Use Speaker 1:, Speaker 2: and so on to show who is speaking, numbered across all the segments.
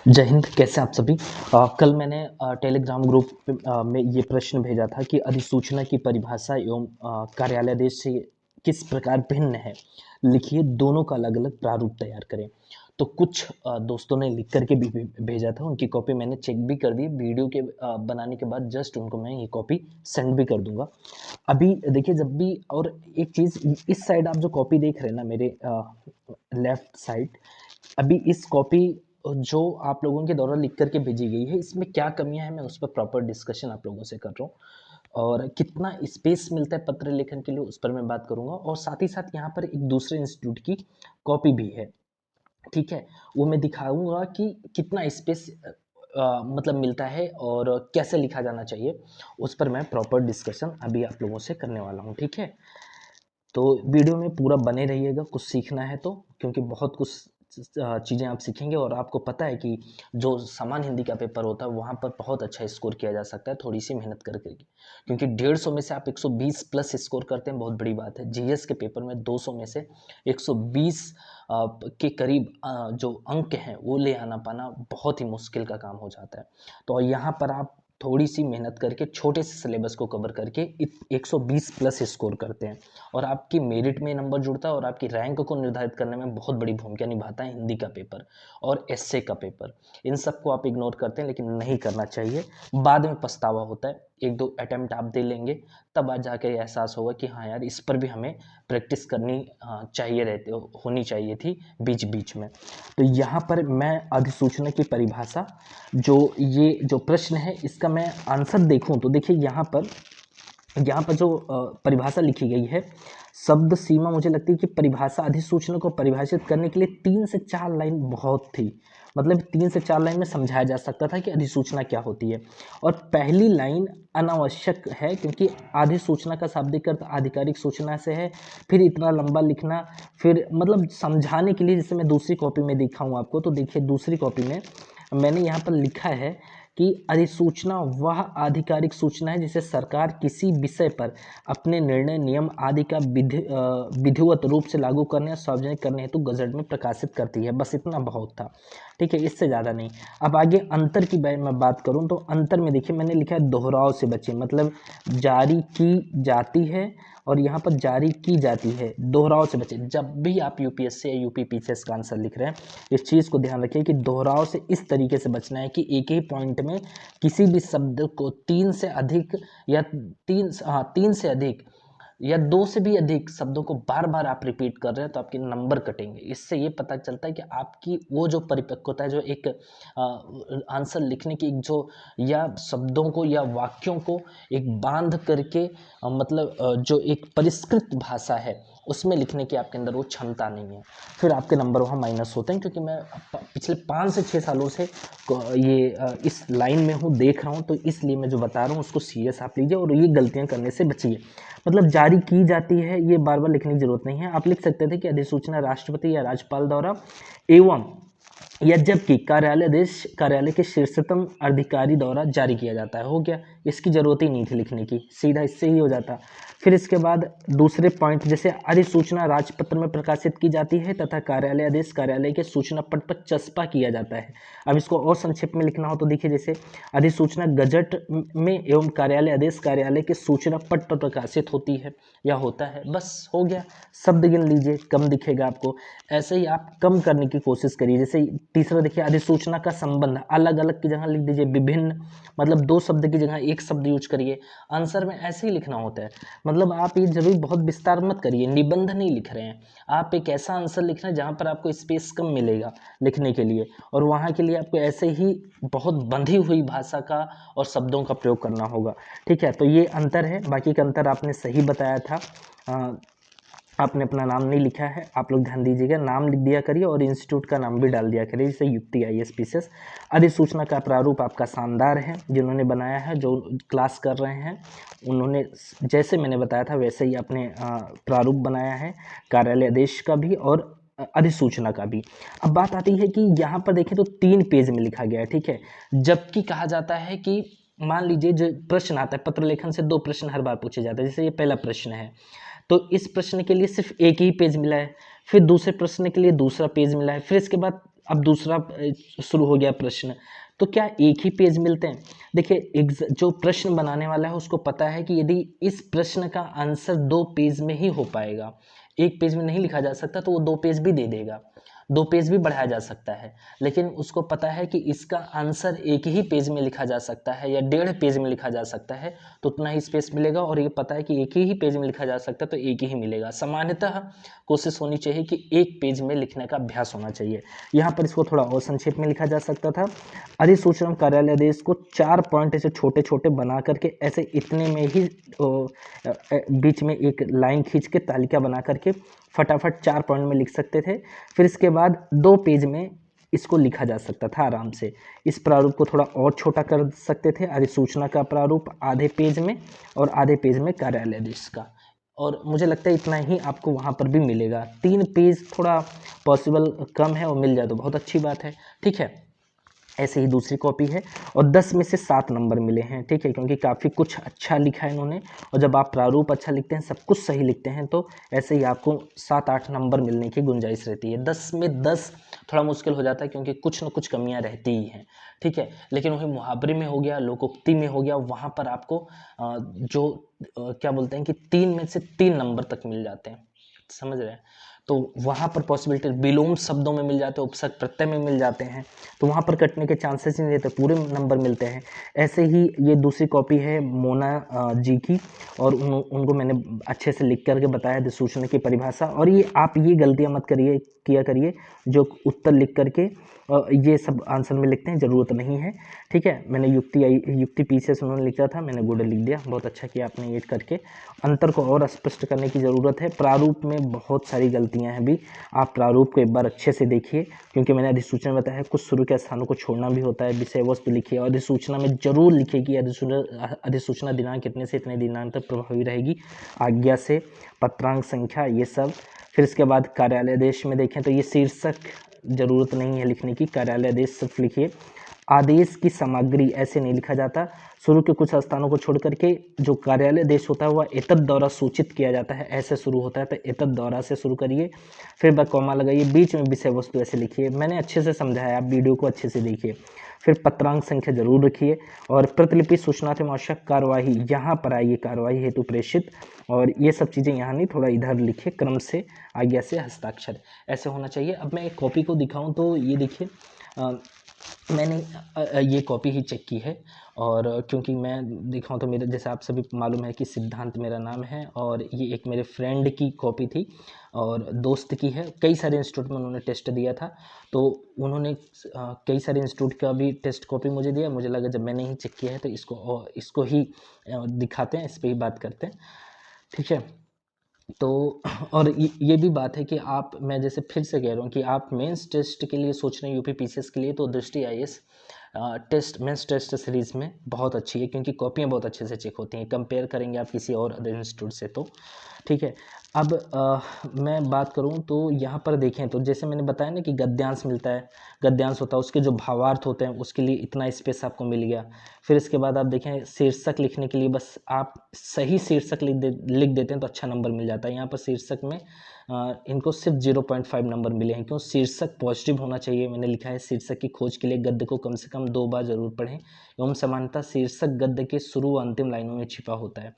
Speaker 1: जय हिंद। कैसे आप सभी। कल मैंने टेलीग्राम ग्रुप में ये प्रश्न भेजा था कि अधिसूचना की परिभाषा एवं कार्यालयादेश से किस प्रकार भिन्न है। लिखिए, दोनों का अलग अलग प्रारूप तैयार करें। तो कुछ दोस्तों ने लिख करके भी भेजा था, उनकी कॉपी मैंने चेक भी कर दी। वीडियो के बनाने के बाद जस्ट उनको मैं ये कॉपी सेंड भी कर दूंगा। अभी देखिए, जब भी और एक चीज़, इस साइड आप जो कॉपी देख रहे हैं ना, मेरे लेफ्ट साइड, अभी इस कॉपी जो आप लोगों के द्वारा लिख करके भेजी गई है, इसमें क्या कमियां हैं, मैं उस पर प्रॉपर डिस्कशन आप लोगों से कर रहा हूँ। और कितना स्पेस मिलता है पत्र लेखन के लिए, उस पर मैं बात करूंगा। और साथ ही साथ यहाँ पर एक दूसरे इंस्टीट्यूट की कॉपी भी है, ठीक है। वो मैं दिखाऊंगा कि कितना स्पेस मतलब मिलता है और कैसे लिखा जाना चाहिए। उस पर मैं प्रॉपर डिस्कशन अभी आप लोगों से करने वाला हूँ, ठीक है। तो वीडियो में पूरा बने रहिएगा, कुछ सीखना है तो, क्योंकि बहुत कुछ चीज़ें आप सीखेंगे। और आपको पता है कि जो सामान्य हिंदी का पेपर होता है वहाँ पर बहुत अच्छा स्कोर किया जा सकता है थोड़ी सी मेहनत करके, क्योंकि 150 में से आप 120 प्लस स्कोर करते हैं, बहुत बड़ी बात है। जीएस के पेपर में 200 में से 120 के करीब जो अंक हैं वो ले आना पाना बहुत ही मुश्किल का काम हो जाता है। तो यहाँ पर आप थोड़ी सी मेहनत करके छोटे से सिलेबस को कवर करके 120 प्लस स्कोर करते हैं, और आपकी मेरिट में नंबर जुड़ता है और आपकी रैंक को निर्धारित करने में बहुत बड़ी भूमिका निभाता है हिंदी का पेपर और एसए का पेपर। इन सबको आप इग्नोर करते हैं, लेकिन नहीं करना चाहिए। बाद में पछतावा होता है। एक दो अटेम्प्ट आप दे लेंगे, तब आज जाकर एहसास होगा कि हाँ यार, इस पर भी हमें प्रैक्टिस करनी चाहिए, रहते होनी चाहिए थी बीच बीच में। तो यहाँ पर मैं अधिसूचना की परिभाषा, ये जो प्रश्न है, इसका मैं आंसर देखूं तो देखिए, यहाँ पर जो परिभाषा लिखी गई है, शब्द सीमा, मुझे लगती है कि परिभाषा, अधिसूचना को परिभाषित करने के लिए 3 से 4 लाइन बहुत थी। मतलब 3 से 4 लाइन में समझाया जा सकता था कि अधिसूचना क्या होती है। और पहली लाइन अनावश्यक है, क्योंकि अधिसूचना का शाब्दिक अर्थ आधिकारिक सूचना से है। फिर इतना लंबा लिखना, फिर मतलब समझाने के लिए, जैसे मैं दूसरी कॉपी में दिखाऊं आपको, तो देखिए दूसरी कॉपी में मैंने यहाँ पर लिखा है कि अधिसूचना वह आधिकारिक सूचना है जिसे सरकार किसी विषय पर अपने निर्णय, नियम आदि का विधिवत रूप से लागू करने या सार्वजनिक करने हेतु गजट में प्रकाशित करती है। बस इतना बहुत था, ठीक है, इससे ज़्यादा नहीं। अब आगे अंतर की मैं बात करूं तो अंतर में देखिए, मैंने लिखा है दोहराव से बचे, मतलब जारी की जाती है और यहाँ पर जारी की जाती है, दोहराव से बचे। जब भी आप यूपीएससी या यूपीपीसीएस का आंसर लिख रहे हैं, इस चीज़ को ध्यान रखिए कि दोहराव से इस तरीके से बचना है कि एक ही पॉइंट में किसी भी शब्द को 3 से अधिक या 3 से अधिक या 2 से भी अधिक शब्दों को बार बार आप रिपीट कर रहे हैं, तो आपके नंबर कटेंगे। इससे ये पता चलता है कि आपकी वो जो परिपक्वता है, जो एक आंसर लिखने की जो, या शब्दों को या वाक्यों को एक बांध करके मतलब जो एक परिष्कृत भाषा है उसमें लिखने की आपके अंदर वो क्षमता नहीं है। फिर आपके नंबर वहाँ माइनस होते हैं, क्योंकि मैं पिछले 5 से 6 सालों से ये इस लाइन में हूँ, देख रहा हूँ, तो इसलिए मैं जो बता रहा हूँ उसको सीरियस आप लीजिए और ये गलतियाँ करने से बचिए। मतलब जारी की जाती है, ये बार बार लिखने की जरूरत नहीं है। आप लिख सकते थे कि अधिसूचना राष्ट्रपति या राज्यपाल द्वारा एवं या जबकि कार्यालय के शीर्षतम अधिकारी द्वारा जारी किया जाता है। हो गया, इसकी जरूरत ही नहीं थी लिखने की, सीधा इससे ही हो जाता। फिर इसके बाद दूसरे पॉइंट, जैसे अधिसूचना राजपत्र में प्रकाशित की जाती है तथा कार्यालय आदेश कार्यालय के सूचना पट पर चस्पा किया जाता है। अब इसको और संक्षिप्त में लिखना हो तो देखिए, जैसे अधिसूचना गजट में एवं कार्यालय आदेश कार्यालय के सूचना पट पर प्रकाशित होती है या होता है। बस हो गया, शब्द गिन लीजिए, कम दिखेगा आपको। ऐसे ही आप कम करने की कोशिश करिए। जैसे तीसरा देखिए, अधिसूचना का संबंध अलग अलग की जगह लिख दीजिए विभिन्न, मतलब 2 शब्द की जगह 1 शब्द यूज करिए। आंसर में ऐसे ही लिखना होता है। मतलब आप ये जरूर बहुत विस्तार मत करिए, निबंध नहीं लिख रहे हैं आप, एक ऐसा आंसर लिख रहे हैं जहाँ पर आपको स्पेस कम मिलेगा लिखने के लिए, और वहाँ के लिए आपको ऐसे ही बहुत बंधी हुई भाषा का और शब्दों का प्रयोग करना होगा, ठीक है। तो ये अंतर है, बाकी का अंतर आपने सही बताया था। आपने अपना नाम नहीं लिखा है, आप लोग ध्यान दीजिएगा, नाम लिख दिया करिए और इंस्टीट्यूट का नाम भी डाल दिया करिए, जैसे युक्ति IAS अधिसूचना का प्रारूप आपका शानदार है, जिन्होंने बनाया है, जो क्लास कर रहे हैं उन्होंने जैसे मैंने बताया था वैसे ही अपने प्रारूप बनाया है, कार्यालय आदेश का भी और अधिसूचना का भी। अब बात आती है कि यहाँ पर देखें तो 3 पेज में लिखा गया है, ठीक है। जबकि कहा जाता है कि मान लीजिए जो प्रश्न आता है पत्र लेखन से, 2 प्रश्न हर बार पूछे जाते हैं। जैसे ये पहला प्रश्न है, तो इस प्रश्न के लिए सिर्फ एक ही पेज मिला है, फिर दूसरे प्रश्न के लिए दूसरा पेज मिला है, फिर इसके बाद अब दूसरा शुरू हो गया प्रश्न, तो क्या एक ही पेज मिलते हैं? देखिए जो प्रश्न बनाने वाला है उसको पता है कि यदि इस प्रश्न का आंसर 2 पेज में ही हो पाएगा, एक पेज में नहीं लिखा जा सकता, तो वो 2 पेज भी दे देगा, 2 पेज भी बढ़ाया जा सकता है। लेकिन उसको पता है कि इसका आंसर एक ही पेज में लिखा जा सकता है या 1.5 पेज में लिखा जा सकता है, तो उतना ही स्पेस मिलेगा, और ये पता है कि एक ही पेज में लिखा जा सकता है तो एक ही मिलेगा। सामान्यतः कोशिश होनी चाहिए कि एक पेज में लिखने का अभ्यास होना चाहिए। यहाँ पर इसको थोड़ा और संक्षेप में लिखा जा सकता था। अधिसूचना कार्यालय आदेश को 4 पॉइंट ऐसे छोटे छोटे बना करके ऐसे इतने में ही बीच में एक लाइन खींच के तालिका बना करके फटाफट 4 पॉइंट में लिख सकते थे। फिर इसके बाद 2 पेज में इसको लिखा जा सकता था आराम से। इस प्रारूप को थोड़ा और छोटा कर सकते थे। अधिसूचना का प्रारूप आधे पेज में और आधे पेज में कार्यालय आदेश का, और मुझे लगता है इतना ही आपको वहाँ पर भी मिलेगा। 3 पेज थोड़ा पॉसिबल कम है, और मिल जाए तो बहुत अच्छी बात है, ठीक है। ऐसे ही दूसरी कॉपी है, और 10 में से 7 नंबर मिले हैं, ठीक है, क्योंकि काफ़ी कुछ अच्छा लिखा है इन्होंने, और जब आप प्रारूप अच्छा लिखते हैं, सब कुछ सही लिखते हैं, तो ऐसे ही आपको 7-8 नंबर मिलने की गुंजाइश रहती है। 10 में 10 थोड़ा मुश्किल हो जाता है, क्योंकि कुछ न कुछ कमियां रहती ही हैं, ठीक है। लेकिन वही मुहावरे में हो गया, लोकोक्ति में हो गया, वहाँ पर आपको क्या बोलते हैं कि 3 में से 3 नंबर तक मिल जाते हैं, समझ रहे हैं। तो वहाँ पर पॉसिबिलिटी विलोम शब्दों में मिल जाते हैं, उपसर्ग प्रत्यय में मिल जाते हैं, तो वहाँ पर कटने के चांसेस ही नहीं रहते, पूरे नंबर मिलते हैं। ऐसे ही ये दूसरी कॉपी है मोना जी की, और उनको मैंने अच्छे से लिख करके बताया अधिसूचना की परिभाषा। और ये आप ये गलतियाँ मत किया करिए जो उत्तर लिख करके ये सब आंसर में लिखते हैं, ज़रूरत नहीं है, ठीक है। मैंने युक्ति पीछे से उन्होंने लिखा था, मैंने गुड लिख दिया, बहुत अच्छा किया आपने ये करके। अंतर को और स्पष्ट करने की ज़रूरत है। प्रारूप में बहुत सारी गलतियां हैं भी, आप प्रारूप को एक बार अच्छे से देखिए, क्योंकि मैंने अधिसूचना में बताया कुछ शुरू के स्थानों को छोड़ना भी होता है। विषय वस्तु लिखिए, और अधिसूचना में जरूर लिखिए कि अधिसूचना दिनांक इतने से इतने दिनांक तक प्रभावी रहेगी, आज्ञा से, पत्रांक संख्या, ये सब। फिर इसके बाद कार्यालय आदेश में देखें तो ये शीर्षक जरूरत नहीं है लिखने की, कार्यालय आदेश सिर्फ लिखिए। आदेश की सामग्री ऐसे नहीं लिखा जाता, शुरू के कुछ स्थानों को छोड़ करके जो कार्यालय आदेश होता है वह एतद द्वारा सूचित किया जाता है, ऐसे शुरू होता है, तो एतद द्वारा से शुरू करिए, फिर बाद कॉमा लगाइए, बीच में विषय वस्तु ऐसे लिखिए। मैंने अच्छे से समझाया, आप वीडियो को अच्छे से देखिए। फिर पत्रांक संख्या जरूर रखिए, और प्रतिलिपि सूचना से आवश्यक कार्यवाही, यहाँ पर आइए, कार्यवाही हेतु प्रेषित, और ये सब चीज़ें यहाँ नहीं, थोड़ा इधर लिखिए, क्रम से, आज्ञा से, हस्ताक्षर, ऐसे होना चाहिए। अब मैं एक कॉपी को दिखाऊं तो ये देखिए, मैंने ये कॉपी ही चेक की है, और क्योंकि मैं दिखाऊं तो मेरे जैसे आप सभी मालूम है कि सिद्धांत मेरा नाम है, और ये एक मेरे फ्रेंड की कॉपी थी और दोस्त की है। कई सारे इंस्टीट्यूट में उन्होंने टेस्ट दिया था, तो उन्होंने कई सारे इंस्टीट्यूट का भी टेस्ट कॉपी मुझे दिया। मुझे लगा जब मैंने ही चेक किया है तो इसको ही दिखाते हैं, इस पर ही बात करते हैं, ठीक है। तो और ये भी बात है कि आप, मैं जैसे फिर से कह रहा हूँ कि आप मेंस टेस्ट के लिए सोच रहे हैं, यूपी पीसीएस के लिए, तो Drishti IAS test mains test series में बहुत अच्छी है, क्योंकि कॉपियाँ बहुत अच्छे से चेक होती हैं, कंपेयर करेंगे आप किसी और अदर इंस्टीट्यूट से, तो ठीक है। अब मैं बात करूं तो यहाँ पर देखें तो जैसे मैंने बताया ना कि गद्यांश मिलता है, गद्यांश होता है, उसके जो भावार्थ होते हैं उसके लिए इतना स्पेस आपको मिल गया। फिर इसके बाद आप देखें शीर्षक लिखने के लिए बस आप सही शीर्षक लिख देते हैं तो अच्छा नंबर मिल जाता है। यहाँ पर शीर्षक में इनको सिर्फ 0.5 नंबर मिले हैं, क्यों? शीर्षक पॉजिटिव होना चाहिए। मैंने लिखा है शीर्षक की खोज के लिए गद्य को कम से कम 2 बार जरूर पढ़ें, एवं समानता शीर्षक गद्य के शुरू व अंतिम लाइनों में छिपा होता है,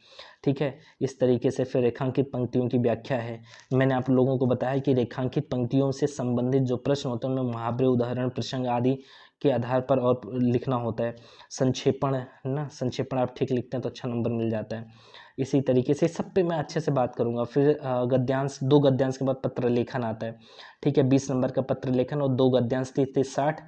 Speaker 1: ठीक है। इस तरीके से फिर रेखांकित पंक्तियों की व्याख्या है। मैंने आप लोगों को बताया कि रेखांकित पंक्तियों से संबंधित जो प्रश्न होते हैं उनमें मुहावरे, उदाहरण, प्रसंग आदि के आधार पर और लिखना होता है। संक्षेपण है ना, संक्षेपण आप ठीक लिखते हैं तो अच्छा नंबर मिल जाता है। इसी तरीके से सब पे मैं अच्छे से बात करूंगा। फिर गद्यांश, 2 गद्यांश के बाद पत्र लेखन आता है, ठीक है। 20 नंबर का पत्र लेखन और 2 गद्यांश, 30-30 60,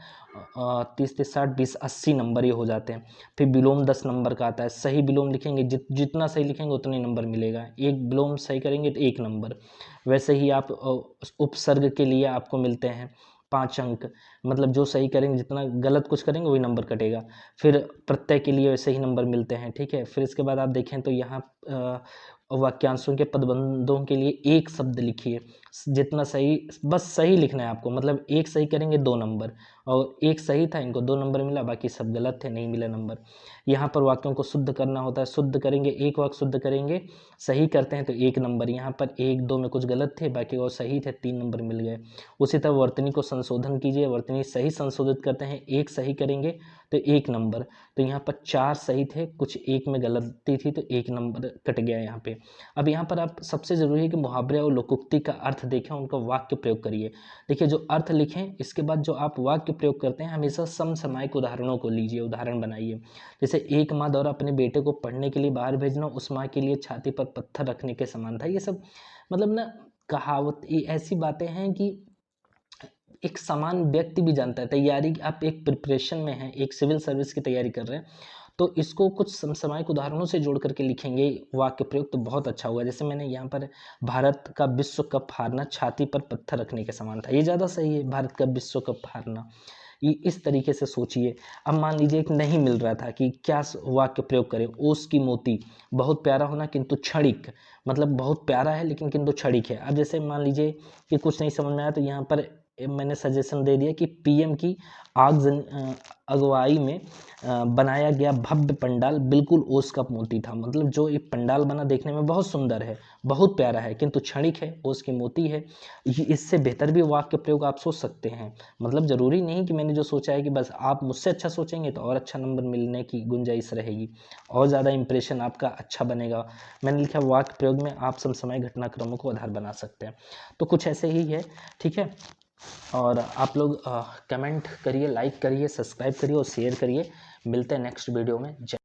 Speaker 1: 30-30 60, 20 80 नंबर ये हो जाते हैं। फिर विलोम 10 नंबर का आता है। सही विलोम लिखेंगे, जितना सही लिखेंगे उतने नंबर मिलेगा। एक विलोम सही करेंगे तो 1 नंबर। वैसे ही आप उपसर्ग के लिए आपको मिलते हैं 5 अंक, मतलब जो सही करेंगे, जितना गलत कुछ करेंगे वही नंबर कटेगा। फिर प्रत्यय के लिए वैसे ही नंबर मिलते हैं, ठीक है। फिर इसके बाद आप देखें तो यहाँ वाक्यांशों के पदबंधों के लिए एक शब्द लिखिए, जितना सही, बस सही लिखना है आपको, मतलब एक सही करेंगे 2 नंबर, और एक सही था इनको 2 नंबर मिला, बाकी सब गलत थे, नहीं मिला नंबर। यहाँ पर वाक्यों को शुद्ध करना होता है, शुद्ध करेंगे, एक वाक्य शुद्ध करेंगे, सही करते हैं तो 1 नंबर, यहाँ पर 1 2 में कुछ गलत थे, बाकी और सही थे, 3 नंबर मिल गए। उसी तरह वर्तनी को संशोधन कीजिए, वर्तनी सही संशोधित करते हैं, 1 सही करेंगे तो 1 नंबर, तो यहाँ पर 4 सही थे, कुछ 1 में गलती थी तो 1 नंबर कट गया यहाँ पे। अब यहाँ पर आप सबसे ज़रूरी है कि मुहावरे और लोकोक्ति का अर्थ देखें, उनका वाक्य प्रयोग करिए। देखिए, जो अर्थ लिखें, इसके बाद जो आप वाक्य प्रयोग करते हैं, हमेशा समसामयिक उदाहरणों को लीजिए, उदाहरण बनाइए। जैसे एक माँ द्वारा अपने बेटे को पढ़ने के लिए बाहर भेजना उस माँ के लिए छाती पर पत्थर रखने के समान था। ये सब मतलब ना कहावत, ये ऐसी बातें हैं कि एक समान व्यक्ति भी जानता है। तैयारी, आप एक प्रिपरेशन में हैं, एक सिविल सर्विस की तैयारी कर रहे हैं, तो इसको कुछ समसामयिक उदाहरणों से जोड़ करके लिखेंगे वाक्य प्रयोग, तो बहुत अच्छा होगा। जैसे मैंने यहाँ पर भारत का विश्व कप हारना छाती पर पत्थर रखने के समान था, ये ज़्यादा सही है, भारत का विश्व कप हारना। ये इस तरीके से सोचिए। अब मान लीजिए कि नहीं मिल रहा था कि क्या वाक्य प्रयोग करें, ओस की मोती, बहुत प्यारा होना किंतु क्षणिक, मतलब बहुत प्यारा है लेकिन किंतु क्षणिक है। अब जैसे मान लीजिए कि कुछ नहीं समझ में आया, तो यहाँ पर मैंने सजेशन दे दिया कि पीएम की अगुवाई में बनाया गया भव्य पंडाल बिल्कुल ओस का मोती था। मतलब जो ये पंडाल बना देखने में बहुत सुंदर है, बहुत प्यारा है, किंतु क्षणिक है, ओस की मोती है। इससे बेहतर भी वाक्य प्रयोग आप सोच सकते हैं। मतलब ज़रूरी नहीं कि मैंने जो सोचा है कि बस आप मुझसे अच्छा सोचेंगे तो और अच्छा नंबर मिलने की गुंजाइश रहेगी, और ज़्यादा इंप्रेशन आपका अच्छा बनेगा। मैंने लिखा वाक्य प्रयोग में आप समसामयिक घटनाक्रमों को आधार बना सकते हैं। तो कुछ ऐसे ही है, ठीक है। और आप लोग कमेंट करिए, लाइक करिए, सब्सक्राइब करिए और शेयर करिए। मिलते हैं नेक्स्ट वीडियो में। जय